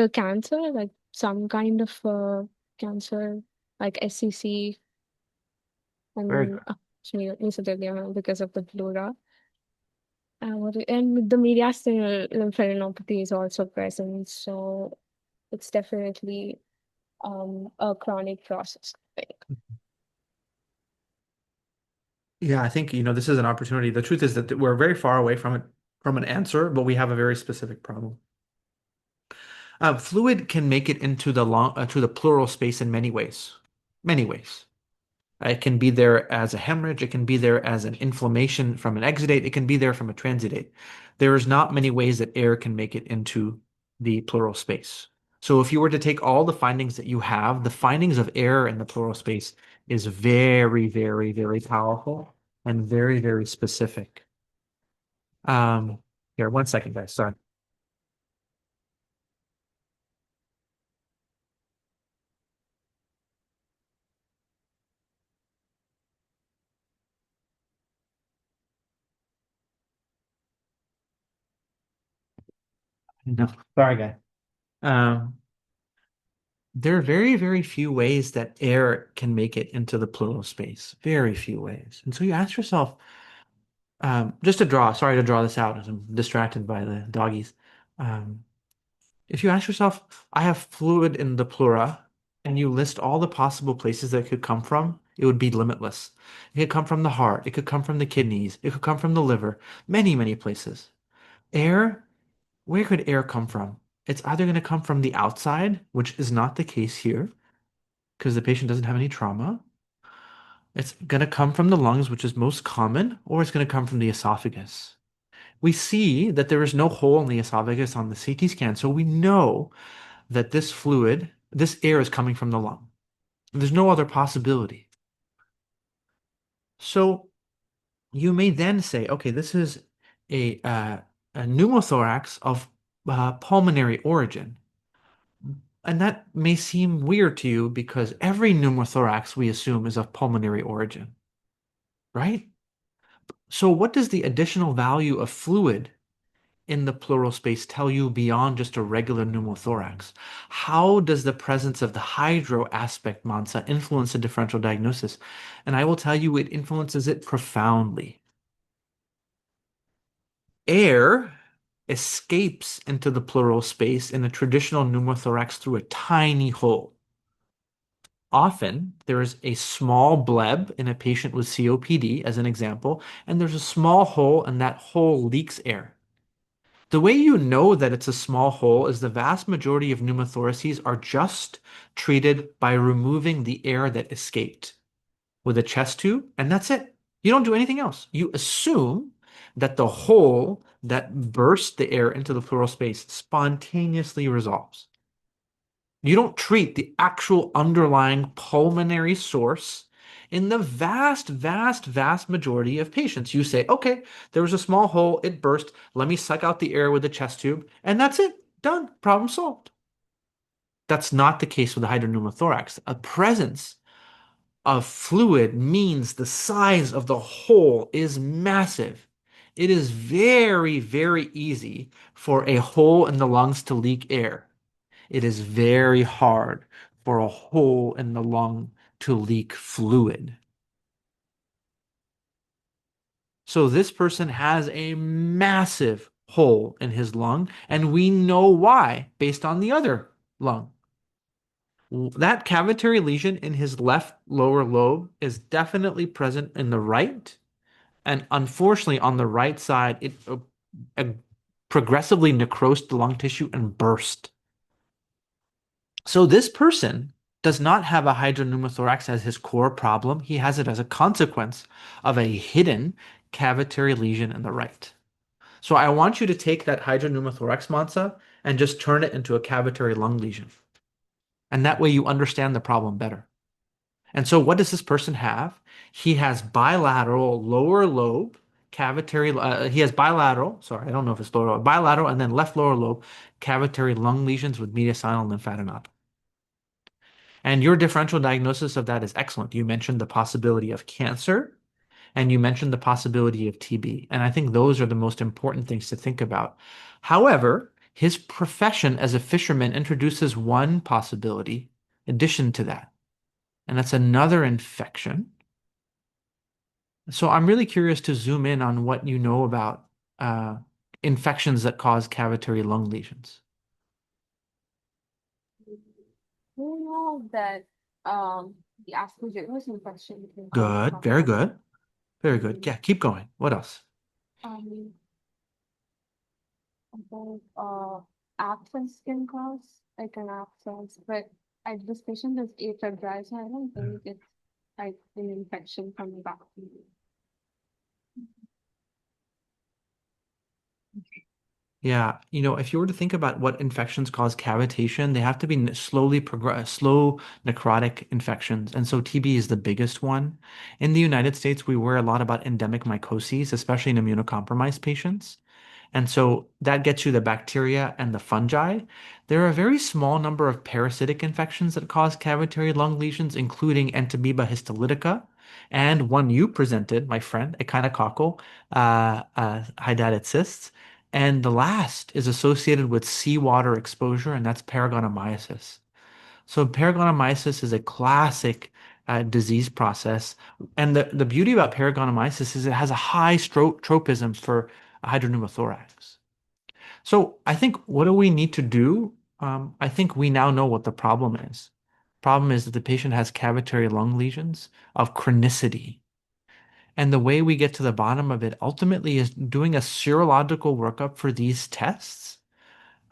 cancer, like some kind of cancer, like SCC Very good. and mesothelioma because of the pleura. And the mediastinal lymphadenopathy is also present, so it's definitely a chronic process, I think. Yeah, I think, this is an opportunity. The truth is that we're very far away from it, from an answer, but we have a very specific problem. Fluid can make it into to the pleural space in many ways. Many ways. It can be there as a hemorrhage. It can be there as an inflammation from an exudate. It can be there from a transudate. There is not many ways that air can make it into the pleural space. So if you were to take all the findings that you have, the findings of air in the pleural space is very, very, very powerful and very, very specific. Here, one second, guys. Sorry. No, sorry, guys. Um, there are very, very few ways that air can make it into the pleural space. Very few ways. And so you ask yourself, just to draw, sorry to draw this out as I'm distracted by the doggies. Um, if you ask yourself, I have fluid in the pleura, and you list all the possible places that it could come from, it would be limitless. It could come from the heart, it could come from the kidneys, it could come from the liver, many, many places. Air, where could air come from? It's either going to come from the outside, which is not the case here, because the patient doesn't have any trauma. It's going to come from the lungs, which is most common, or it's going to come from the esophagus. We see that there is no hole in the esophagus on the CT scan, so we know that this fluid, this air is coming from the lung. There's no other possibility. So you may then say, okay, this is a pneumothorax of pulmonary origin. And that may seem weird to you because every pneumothorax we assume is of pulmonary origin, right? So what does the additional value of fluid in the pleural space tell you beyond just a regular pneumothorax? How does the presence of the hydro aspect, Mansa, influence the differential diagnosis? And I will tell you it influences it profoundly. Air escapes into the pleural space in a traditional pneumothorax through a tiny hole. Often, there is a small bleb in a patient with COPD, as an example, and there's a small hole, and that hole leaks air. The way you know that it's a small hole is the vast majority of pneumothoraces are just treated by removing the air that escaped with a chest tube, and that's it. You don't do anything else. You assume that the hole that burst the air into the pleural space spontaneously resolves. You don't treat the actual underlying pulmonary source in the vast, vast, vast majority of patients. You say, okay, there was a small hole, it burst. Let me suck out the air with a chest tube, and that's it. Done. Problem solved. That's not the case with the hydropneumothorax. A presence of fluid means the size of the hole is massive. It is very, very easy for a hole in the lungs to leak air. It is very hard for a hole in the lung to leak fluid. So this person has a massive hole in his lung, and we know why based on the other lung. That cavitary lesion in his left lower lobe is definitely present in the right, and unfortunately on the right side, it progressively necrosed the lung tissue and burst. So this person does not have a hydropneumothorax as his core problem. He has it as a consequence of a hidden cavitary lesion in the right. So I want you to take that hydropneumothorax, Mansa, and just turn it into a cavitary lung lesion. And that way you understand the problem better. And so what does this person have? He has bilateral lower lobe cavitary, he has bilateral, sorry, I don't know if it's lower, bilateral and then left lower lobe cavitary lung lesions with mediastinal lymphadenopathy. And your differential diagnosis of that is excellent. You mentioned the possibility of cancer and you mentioned the possibility of TB. And I think those are the most important things to think about. However, his profession as a fisherman introduces one possibility in addition to that, and that's another infection. So I'm really curious to zoom in on what you know about infections that cause cavitary lung lesions. We know that the aspergillus infection can cause Good, very good, very good. Yeah, keep going. What else? um about abscess can cause like an abscess, but this patient is aphid dry, so I don't think it's like an infection from the bacteria. Yeah, if you were to think about what infections cause cavitation, they have to be slow necrotic infections. And so TB is the biggest one. In the United States, we worry a lot about endemic mycoses, especially in immunocompromised patients. And so that gets you the bacteria and the fungi. There are a very small number of parasitic infections that cause cavitary lung lesions, including Entamoeba histolytica, and one you presented, my friend, echinococcal hydatid cysts. And the last is associated with seawater exposure, and that's paragonomyces. So paragonomyces is a classic disease process. And the beauty about paragonomyces is it has a high tropism for hydropneumothorax. So I think what do we need to do? I think we now know what the problem is. Problem is that the patient has cavitary lung lesions of chronicity. And the way we get to the bottom of it ultimately is doing a serological workup for these tests.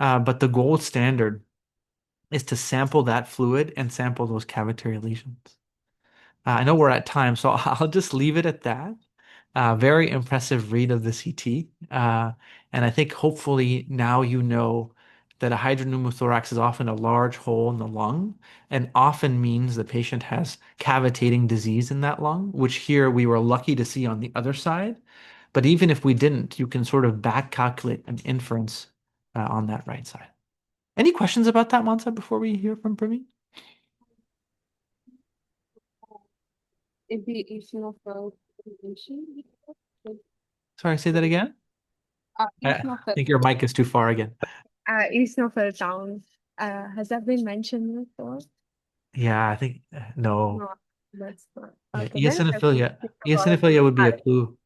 But the gold standard is to sample that fluid and sample those cavitary lesions. I know we're at time, so I'll just leave it at that. Very impressive read of the CT. And I think hopefully now you know that a hydropneumothorax is often a large hole in the lung and often means the patient has cavitating disease in that lung, which here we were lucky to see on the other side. But even if we didn't, you can sort of back calculate an inference on that right side. Any questions about that, Mansa, before we hear from Praveen? Is the eosinophil relation? Sorry, say that again. I Eosinophil, think your mic is too far again. eosinophil town. Has that been mentioned before? Yeah, I think no. No, that's not. Yeah, Okay, then I can think about eosinophilia would be a uh, clue.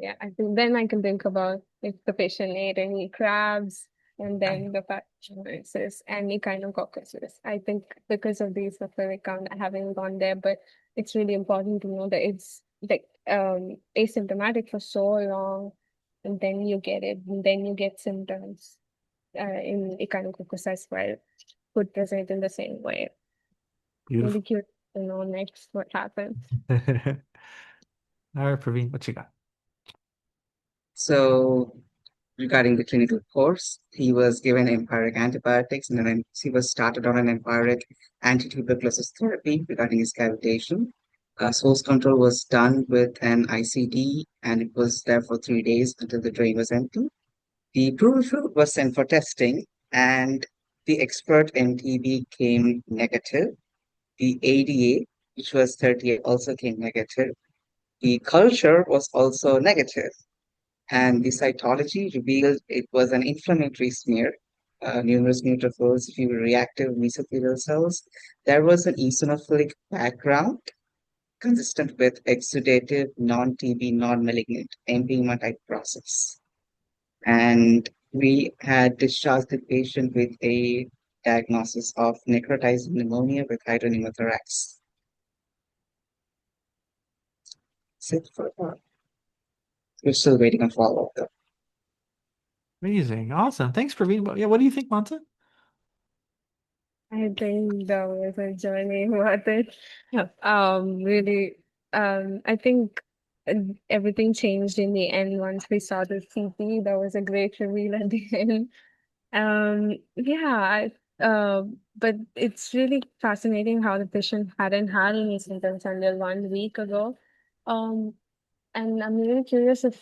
yeah, I think then I can think about if the patient ate any crabs and then the pathogenesis, any kind of coccuses. I think because of the eosinophilic count, I haven't gone there, but it's really important to know that it's like asymptomatic for so long, and then you get it, and then you get symptoms in echinococcus where it could present in the same way. Beautiful. Really curious to know next what happens. All right, Praveen, what you got? So regarding the clinical course, he was given empiric antibiotics and then he was started on an empiric antituberculosis therapy regarding his cavitation. Source control was done with an ICD and it was there for 3 days until the drain was empty. The approval fluid was sent for testing and the expert MTB came negative. The ADA, which was 38, also came negative. The culture was also negative, and the cytology revealed it was an inflammatory smear, numerous neutrophils, few reactive mesothelial cells. There was an eosinophilic background consistent with exudative, non-TB, non-malignant empyema type process. And we had discharged the patient with a diagnosis of necrotizing pneumonia with hydropneumothorax. That's it for we're still waiting on follow-up though. Amazing. Awesome. Thanks, Praveen. Yeah, what do you think, Mansa? I think that was a journey worth it. Yeah. Really, I think everything changed in the end once we saw the CP. That was a great reveal at the end. Yeah, but it's really fascinating how the patient hadn't had any symptoms until 1 week ago. Um, and I'm really curious if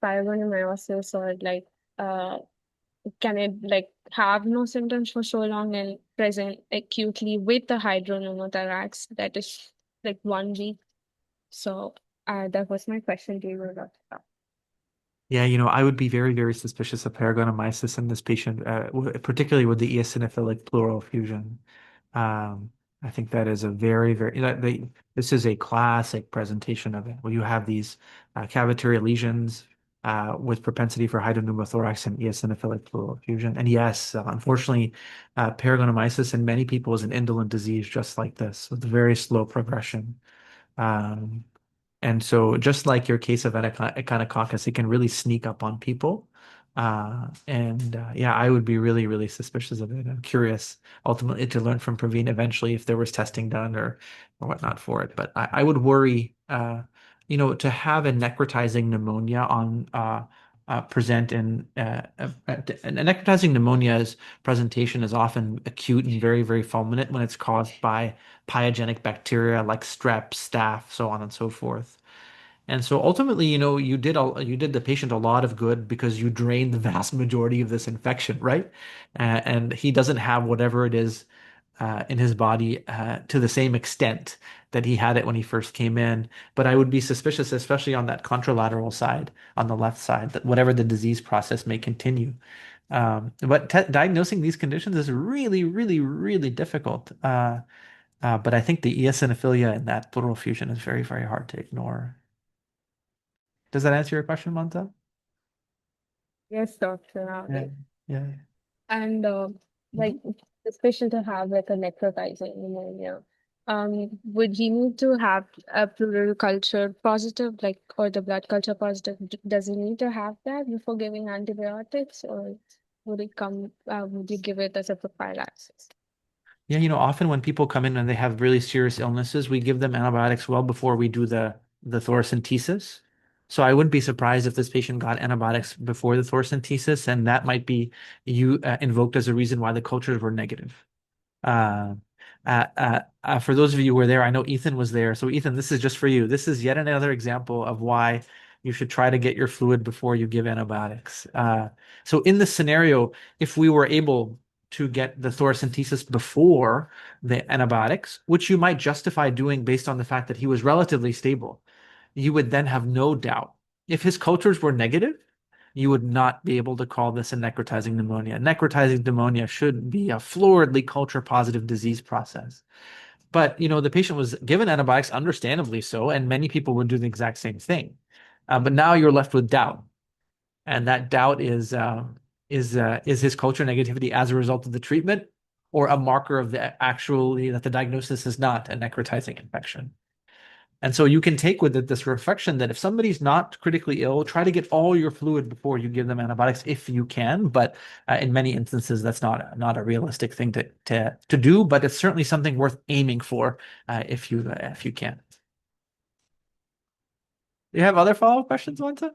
fibromyalgia or like can it like have no symptoms for so long and present acutely with the hydropneumothorax that is like 1 week? So that was my question to you, Doctor. Yeah, I would be very, very suspicious of paragonnomyces in this patient, particularly with the eosinophilic pleural effusion. Um, I think that is a very, very, this is a classic presentation of it, where you have these cavitary lesions with propensity for hydropneumothorax and eosinophilic pleural effusion. And yes, unfortunately, paragonnomyces in many people is an indolent disease just like this, with very slow progression. Um, and so just like your case of echinococcus, it can really sneak up on people. Yeah, I would be really, really suspicious of it. I'm curious ultimately to learn from Praveen eventually if there was testing done or whatnot for it. But I would worry, to have a necrotizing pneumonia on present in a necrotizing pneumonia's presentation is often acute and very, very fulminant when it's caused by pyogenic bacteria like strep, staph, so on and so forth. And so ultimately, you did the patient a lot of good because you drained the vast majority of this infection, right? And he doesn't have whatever it is in his body to the same extent that he had it when he first came in. But I would be suspicious, especially on that contralateral side, on the left side, that whatever the disease process may continue. But diagnosing these conditions is really, really, really difficult. But I think the eosinophilia and that pleural effusion is very, very hard to ignore. Does that answer your question, Manta? Yes, Doctor. Yeah. Yeah. And Mhm. like this patient to have like a necrotizing pneumonia, would he need to have a pleural culture positive, like or the blood culture positive? Does he need to have that before giving antibiotics, or would it come? Would you give it as a prophylaxis? Yeah, often when people come in and they have really serious illnesses, we give them antibiotics well before we do the thoracentesis. So I wouldn't be surprised if this patient got antibiotics before the thoracentesis, and that might be you invoked as a reason why the cultures were negative. Uh, for those of you who were there, I know Ethan was there. So Ethan, this is just for you. This is yet another example of why You should try to get your fluid before you give antibiotics. So in this scenario, if we were able to get the thoracentesis before the antibiotics, which you might justify doing based on the fact that he was relatively stable, you would then have no doubt. If his cultures were negative, you would not be able to call this a necrotizing pneumonia. Necrotizing pneumonia should be a floridly culture positive disease process. But the patient was given antibiotics, understandably so, and many people would do the exact same thing. But now you're left with doubt, and that doubt is his culture negativity as a result of the treatment, or a marker of the actually that the diagnosis is not a necrotizing infection. And so you can take with it this reflection that if somebody's not critically ill, try to get all your fluid before you give them antibiotics if you can. But in many instances, that's not a realistic thing to do. But it's certainly something worth aiming for if you can. Do you have other follow-up questions, Mansa?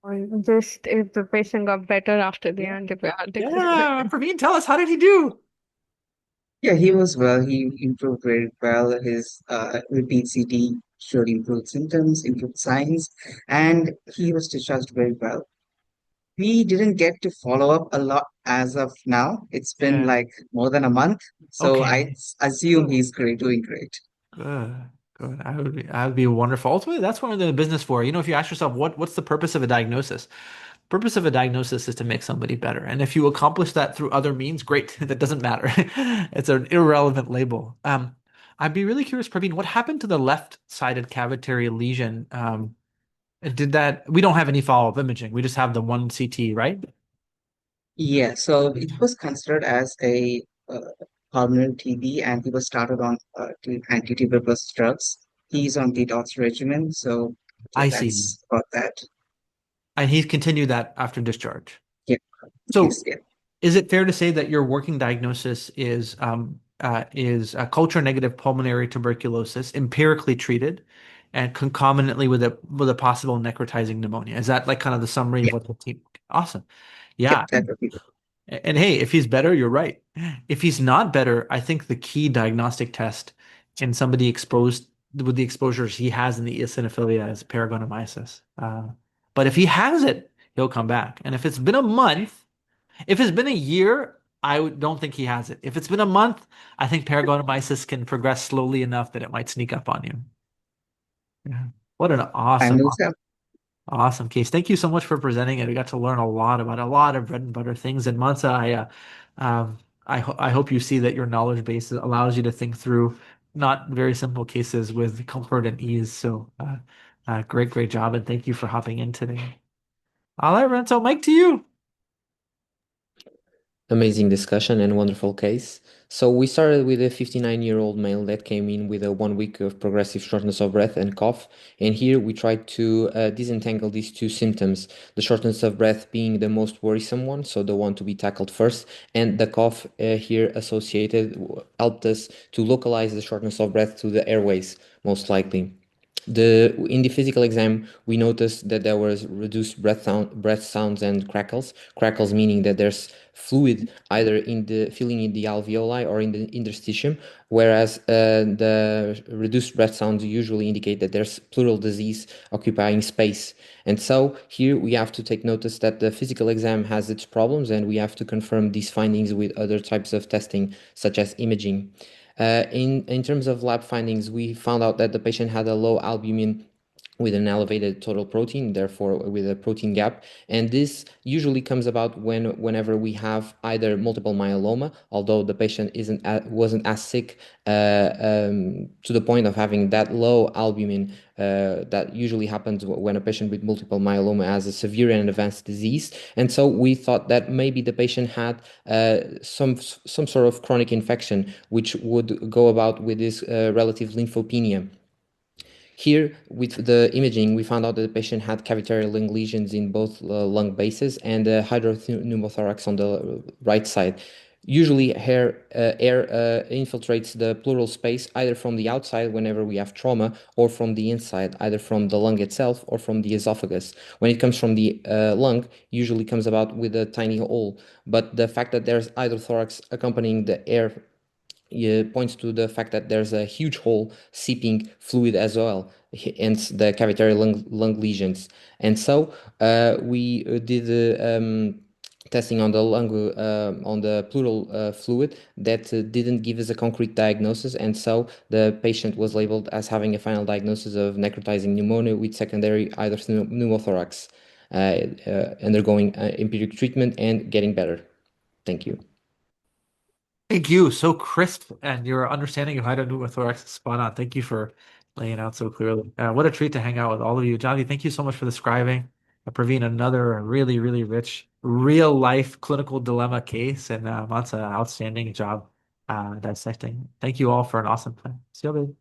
Or just if the patient got better after the antibiotics. Yeah, Praveen, tell us, how did he do? Yeah, he was well. He improved very well. His repeat CT showed improved symptoms, improved signs, and he was discharged very well. We didn't get to follow up a lot as of now. It's been Yeah. like more than a month, so I Okay. assume he's great, doing great. Good. Good. I would be wonderful. Ultimately, that's what we're in the business for. If you ask yourself what's the purpose of a diagnosis? Purpose of a diagnosis is to make somebody better. And if you accomplish that through other means, great. That doesn't matter. It's an irrelevant label. I'd be really curious, Praveen, what happened to the left-sided cavitary lesion? We don't have any follow-up imaging. We just have the one CT, right? Yeah, so it was considered as a pulmonary TB, and he was started on anti-tuberculosis drugs. He's on detox regimen, so yeah, I see. that's about that. And he's continued that after discharge. Yeah, So he's yeah. is it fair to say that your working diagnosis is a culture negative pulmonary tuberculosis, empirically treated, and concomitantly with a possible necrotizing pneumonia? Is that like kind of the summary of Yeah, what the team? Awesome. yeah, Yeah. that would be And hey, if he's better, you're right. If he's not better, I think the key diagnostic test in somebody exposed with the exposures he has in the eosinophilia is paragonnomyces. But if he has it, he'll come back. And if it's been a month, if it's been a year, don't think he has it. If it's been a month, I think paragonnomyces can progress slowly enough that it might sneak up on you. Yeah. What an time awesome, will tell. awesome case. Thank you so much for presenting it. We got to learn a lot about a lot of bread and butter things. And Mansa, I hope you see that your knowledge base allows you to think through not very simple cases with comfort and ease. So, great job, and thank you for hopping in today. All right, Renzo, Mike, to you. Amazing discussion and wonderful case. So we started with a 59-year-old male that came in with a 1 week of progressive shortness of breath and cough. And here we tried to disentangle these two symptoms, the shortness of breath being the most worrisome one, so the one to be tackled first, and the cough here associated helped us to localize the shortness of breath to the airways, most likely. In the physical exam, we noticed that there was reduced breath sounds and crackles. Crackles meaning that there's fluid either in the filling in the alveoli or in the interstitium, whereas the reduced breath sounds usually indicate that there's pleural disease occupying space. And so here we have to take notice that the physical exam has its problems, and we have to confirm these findings with other types of testing, such as imaging. In terms of lab findings, we found out that the patient had a low albumin with an elevated total protein, therefore with a protein gap. And this usually comes about whenever we have either multiple myeloma, although the patient wasn't as sick to the point of having that low albumin. That usually happens when a patient with multiple myeloma has a severe and advanced disease. And so we thought that maybe the patient had some sort of chronic infection, which would go about with this relative lymphopenia. Here, with the imaging, we found out that the patient had cavitary lung lesions in both lung bases and hydropneumothorax on the right side. Usually, air infiltrates the pleural space either from the outside whenever we have trauma, or from the inside, either from the lung itself or from the esophagus. When it comes from the lung, usually comes about with a tiny hole. But the fact that there's hydrothorax accompanying the air points to the fact that there's a huge hole seeping fluid as well, hence the cavitary lung lesions. And so we did testing on the lung, on the pleural fluid that didn't give us a concrete diagnosis, and so the patient was labeled as having a final diagnosis of necrotizing pneumonia with secondary either pneumothorax, undergoing empiric treatment and getting better. Thank you. Thank you. So crisp, and your understanding of hydropneumothorax is spot on. Thank you for laying out so clearly. What a treat to hang out with all of you. Johnny, thank you so much for describing, Praveen, another really, really rich real life clinical dilemma case. And Mansa, outstanding job dissecting. Thank you all for an awesome plan. See you later.